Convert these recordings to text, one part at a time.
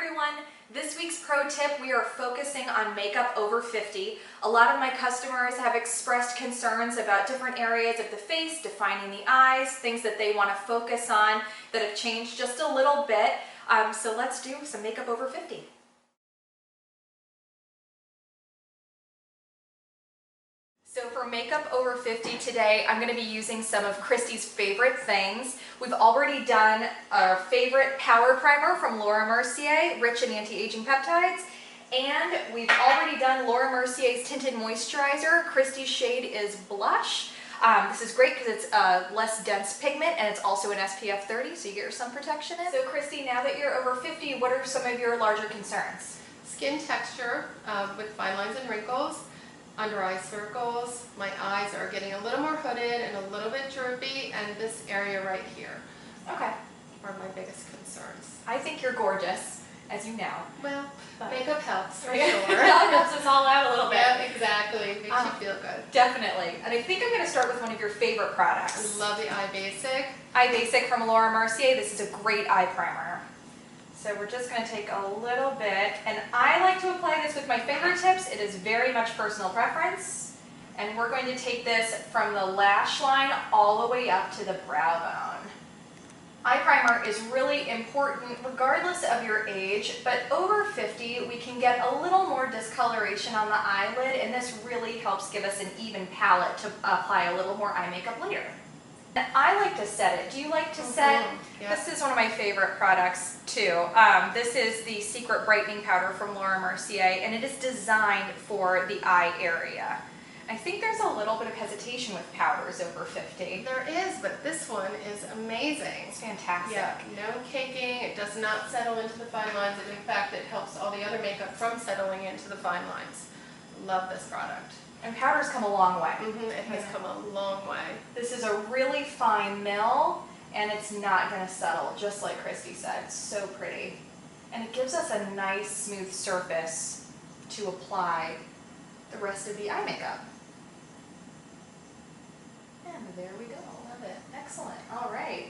everyone. This week's pro tip, we are focusing on makeup over 50. A lot of my customers have expressed concerns about different areas of the face, defining the eyes, things that they want to focus on that have changed just a little bit. So let's do some makeup over 50. So for makeup over 50 today, I'm going to be using some of Cristi's favorite things. We've already done our favorite power primer from Laura Mercier, rich in anti-aging peptides. And we've already done Laura Mercier's tinted moisturizer. Cristi's shade is blush. This is great because it's less dense pigment and it's also an SPF 30, so you get your sun protection in. So Cristi, now that you're over 50, what are some of your larger concerns? Skin texture with fine lines and wrinkles. Under eye circles, my eyes are getting a little more hooded and a little bit droopy, and this area right here Okay. are my biggest concerns. I think you're gorgeous, as you know. Well, makeup helps for It sure. helps us all out a little bit. Yeah, exactly. Makes you feel good. Definitely. And I think I'm going to start with one of your favorite products. I love the Eye Basic. Eye Basic from Laura Mercier. This is a great eye primer. So we're just going to take a little bit, and I like to apply this with my fingertips. It is very much personal preference. And we're going to take this from the lash line all the way up to the brow bone. Eye primer is really important regardless of your age, but over 50 we can get a little more discoloration on the eyelid, and this really helps give us an even palette to apply a little more eye makeup later. And I like to set it. Do you like to set? Yeah. This is one of my favorite products too. This is the Secret Brightening Powder from Laura Mercier, and it is designed for the eye area. I think there's a little bit of hesitation with powders over 50. There is, but this one is amazing. It's fantastic. Yeah, no caking. It does not settle into the fine lines, and in fact it helps all the other makeup from settling into the fine lines. Love this product. And powders come a long way. It has come a long way. This is a really fine mill, and it's not going to settle, just like Cristi said. It's so pretty. And it gives us a nice smooth surface to apply the rest of the eye makeup. And there we go. Love it. Excellent. All right.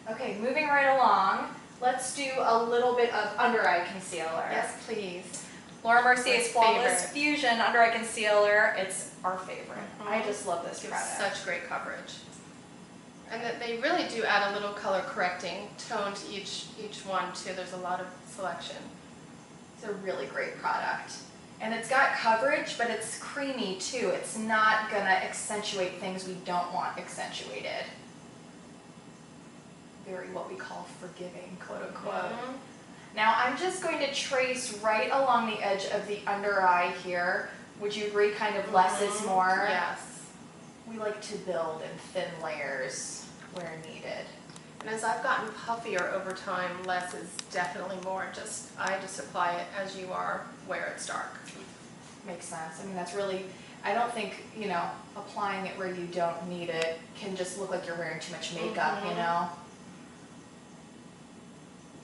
Okay, moving right along, let's do a little bit of under eye concealer. Yes, please. Laura Mercier's Flawless favorite. Fusion Under Eye Concealer. It's our favorite. I just love this Gives product. such great coverage. And that they really do add a little color correcting tone to each one too. There's a lot of selection. It's a really great product. And it's got coverage, but it's creamy too. It's not gonna accentuate things we don't want accentuated. Very what we call forgiving, quote unquote. Now I'm just going to trace right along the edge of the under eye here. Would you agree kind of less is more? Yes. We like to build in thin layers where needed. And as I've gotten puffier over time, less is definitely more. I just apply it as you are where it's dark. Makes sense. I mean, that's really, I don't think, you know, applying it where you don't need it can just look like you're wearing too much makeup, you know?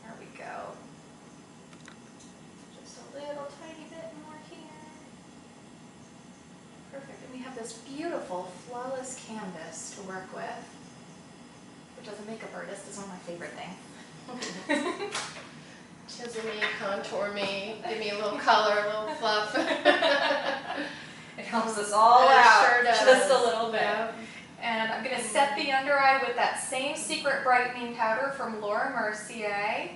There we go. Just a little tiny bit more here. Perfect. And we have this beautiful flawless canvas to work with, which as a makeup artist is one of my favorite things. Chisel me, contour me, give me a little color, a little fluff. It helps us all out, sure does. just a little bit. Yep. And I'm going to set the under eye with that same Secret Brightening Powder from Laura Mercier.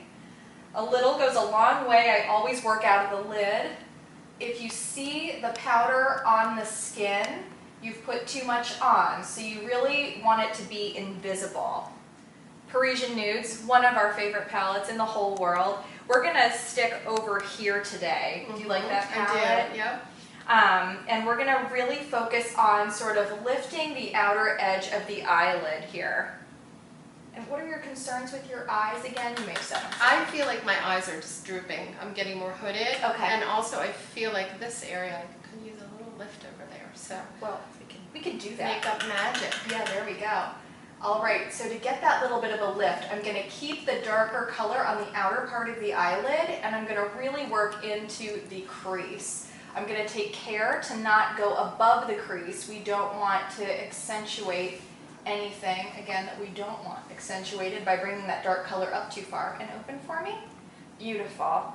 A little goes a long way. I always work out of the lid. If you see the powder on the skin, you've put too much on, so you really want it to be invisible. Parisian Nudes, one of our favorite palettes in the whole world. We're going to stick over here today. Do you like that palette? I do, yep. And we're going to really focus on sort of lifting the outer edge of the eyelid here. And what are your concerns with your eyes again? You may have said them. I feel like my eyes are just drooping. I'm getting more hooded. Okay. And also I feel like this area, I could use a little lift over there. So Well, we can do that. makeup magic. Yeah, there we go. All right, so to get that little bit of a lift, I'm going to keep the darker color on the outer part of the eyelid, and I'm going to really work into the crease. I'm going to take care to not go above the crease. We don't want to accentuate anything, again, that we don't want accentuated by bringing that dark color up too far. And open for me. Beautiful.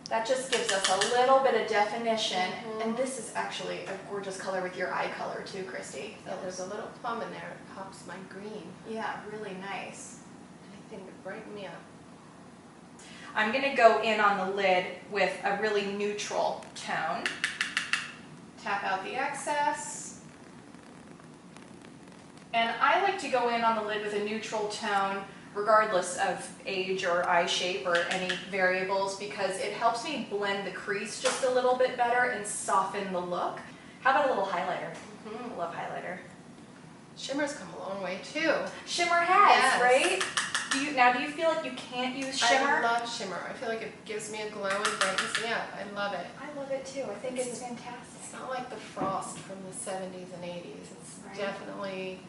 That just gives us a little bit of definition. And this is actually a gorgeous color with your eye color too, Cristi. Yeah, there's a little plum in there. It pops my green. Yeah, really nice. Anything to brighten me up. I'm going to go in on the lid with a really neutral tone. Tap out the excess. And I like to go in on the lid with a neutral tone regardless of age or eye shape or any variables, because it helps me blend the crease just a little bit better and soften the look. How about a little highlighter? I love highlighter. Shimmer's come a long way too. Shimmer has, Yes. right? Do you feel like you can't use shimmer? I love shimmer. I feel like it gives me a glow and brightens me up. I love it. I love it too. I think it's fantastic. It's not like the frost from the 70s and 80s. It's definitely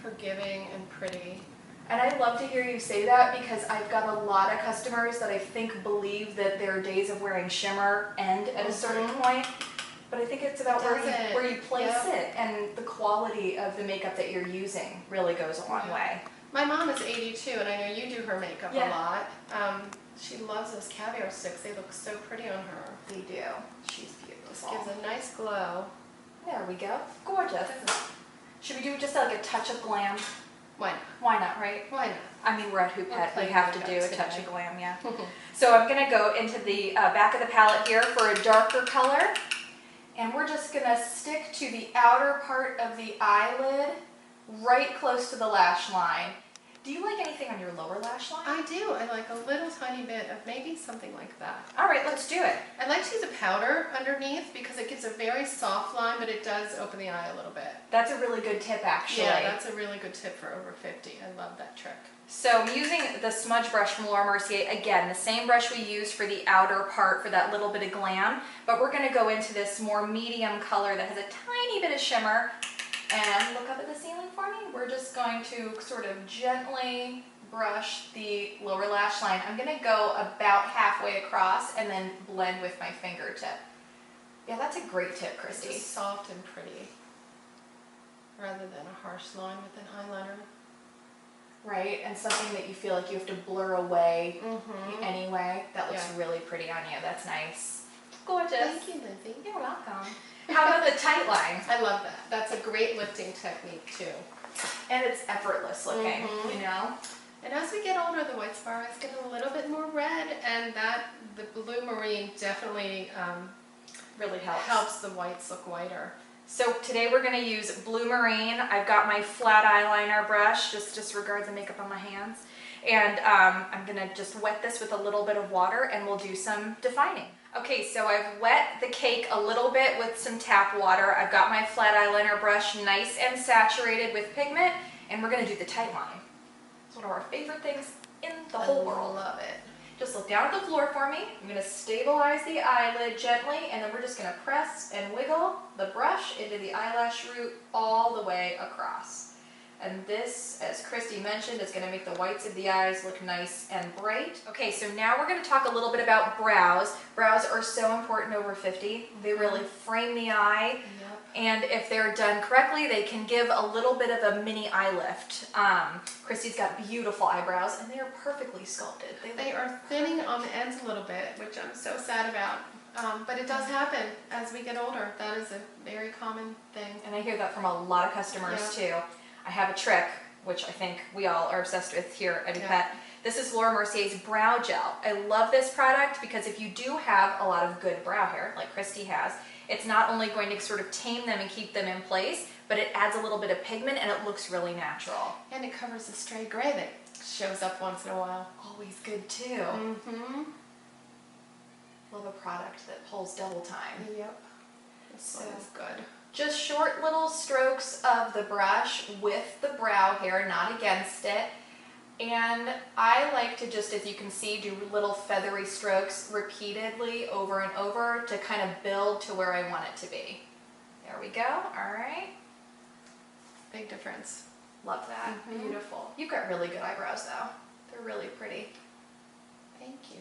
forgiving and pretty. And I love to hear you say that, because I've got a lot of customers that I think believe that their days of wearing shimmer end at a certain point. But I think it's about where you place it, and the quality of the makeup that you're using really goes a long way. My mom is 82, and I know you do her makeup a lot. She loves those caviar sticks. They look so pretty on her. They do. She's beautiful. Gives a nice glow. There we go. Gorgeous. Should we do just like a touch of glam? Why not? Why not, right? Why not? I mean, we're at Houppette. We have to do a touch of glam, yeah. Mhm. So I'm going to go into the back of the palette here for a darker color. And we're just going to stick to the outer part of the eyelid, right close to the lash line. Do you like anything on your lower lash line? I do. I like a little tiny bit of maybe something like that. All right, let's do it. I like to use a powder underneath because it gives a very soft line, but it does open the eye a little bit. That's a really good tip, actually. Yeah, that's a really good tip for over 50. I love that trick. So I'm using the smudge brush from Laura Mercier. Again, the same brush we used for the outer part for that little bit of glam, but we're going to go into this more medium color that has a tiny bit of shimmer. And look up at the ceiling for me. We're just going to sort of gently brush the lower lash line. I'm going to go about halfway across and then blend with my fingertip. Yeah, that's a great tip, Cristi. Just soft and pretty, rather than a harsh line with an eyeliner. Right, and something that you feel like you have to blur away anyway. That looks really pretty on you. That's nice. Gorgeous. Thank you, Lizzie. You're welcome. How about the tight line? I love that. That's a great lifting technique too. And it's effortless looking, you know? And as we get older, the white spar is getting a little bit more red, and the blue marine definitely Really helps. helps the whites look whiter. So today we're going to use blue marine. I've got my flat eyeliner brush, just disregard the makeup on my hands. And I'm going to just wet this with a little bit of water, and we'll do some defining. Okay, so I've wet the cake a little bit with some tap water. I've got my flat eyeliner brush nice and saturated with pigment, and we're going to do the tight line. It's one of our favorite things in the whole world. I love it. Just look down at the floor for me. I'm going to stabilize the eyelid gently, and then we're just going to press and wiggle the brush into the eyelash root all the way across. And this, as Cristi mentioned, is going to make the whites of the eyes look nice and bright. Okay, so now we're going to talk a little bit about brows. Brows are so important over 50. They really frame the eye. Yep. And if they're done correctly, they can give a little bit of a mini eye lift. Cristi's got beautiful eyebrows, and they are perfectly sculpted. They are thinning on the ends a little bit, which I'm so sad about. But it does happen as we get older. That is a very common thing. And I hear that from a lot of customers too. I have a trick, which I think we all are obsessed with here at Houppette. This is Laura Mercier's Brow Gel. I love this product because if you do have a lot of good brow hair, like Cristi has, it's not only going to sort of tame them and keep them in place, but it adds a little bit of pigment and it looks really natural. And it covers the stray gray that shows up once in a while. Always good too. Love a product that pulls double time. Yep. This one is good. Just short little strokes of the brush with the brow hair, not against it. And I like to just, as you can see, do little feathery strokes repeatedly over and over to kind of build to where I want it to be. There we go. All right. Big difference. Love that. Beautiful. You've got really good eyebrows though. They're really pretty. Thank you.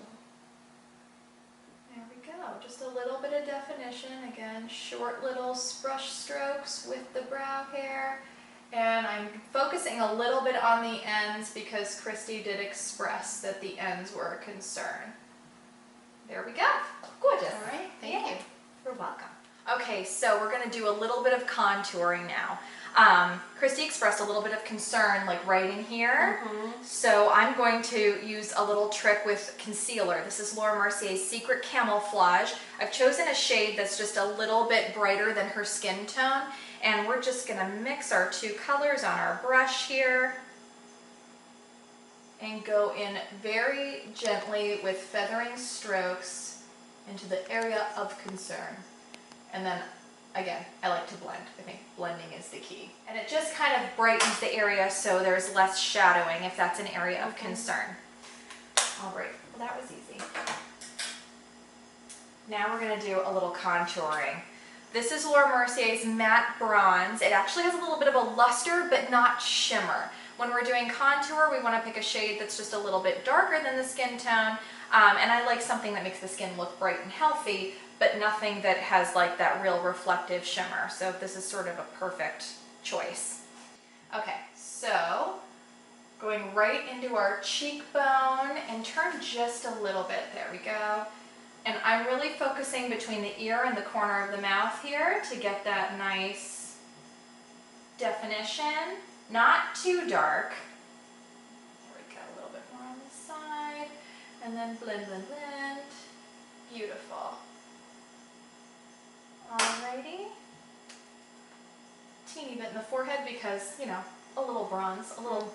There we go. Just a little bit of definition. Again, short little brush strokes with the brow hair. And I'm focusing a little bit on the ends because Cristi did express that the ends were a concern. Okay, so we're gonna do a little bit of contouring now. Cristi expressed a little bit of concern like right in here. So I'm going to use a little trick with concealer. This is Laura Mercier's Secret Camouflage. I've chosen a shade that's just a little bit brighter than her skin tone. And we're just gonna mix our two colors on our brush here and go in very gently with feathering strokes into the area of concern. And then again, I like to blend. I think blending is the key. And it just kind of brightens the area so there's less shadowing if that's an area of concern. All right, well that was easy. Now we're gonna do a little contouring. This is Laura Mercier's Matte Bronze. It actually has a little bit of a luster, but not shimmer. When we're doing contour, we wanna pick a shade that's just a little bit darker than the skin tone. And I like something that makes the skin look bright and healthy, but nothing that has like that real reflective shimmer. So this is sort of a perfect choice. Okay, so going right into our cheekbone and turn just a little bit. There we go. And I'm really focusing between the ear and the corner of the mouth here to get that nice definition. Not too dark. There we go, a little bit more on this side. And then blend, blend, blend. Beautiful. Alrighty. Teeny bit in the forehead because, you know, a little bronze, a little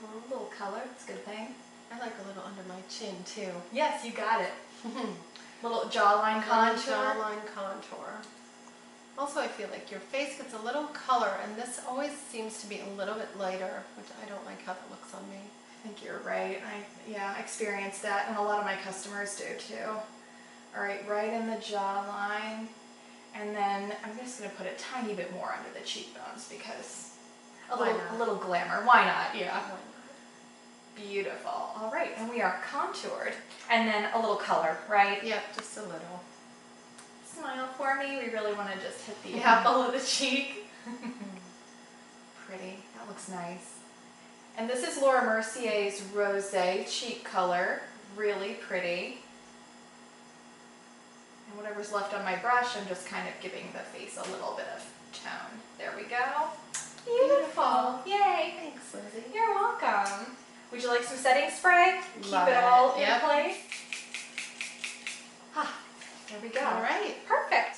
color. It's a good thing. I like a little under my chin too. Yes, you got it. Little jawline contour. Jawline contour. Also, I feel like your face gets a little color, and this always seems to be a little bit lighter, which I don't like how that looks on me. I think you're right. I experienced that, and a lot of my customers do too. All right in the jawline. And then I'm just going to put a tiny bit more under the cheekbones because a little glamour. Why not? Yeah. Why not? Beautiful. All right, and we are contoured. And then a little color, right? Yep, just a little. Smile for me. We really want to just hit the apple of the cheek. Pretty. That looks nice. And this is Laura Mercier's Rosé cheek color. Really pretty. And whatever's left on my brush, I'm just kind of giving the face a little bit of tone. There we go. Beautiful. Yay. Thanks, Lizzie. You're welcome. Would you like some setting spray? Love Keep it all it. in place. Ah, there we go. All right. Perfect.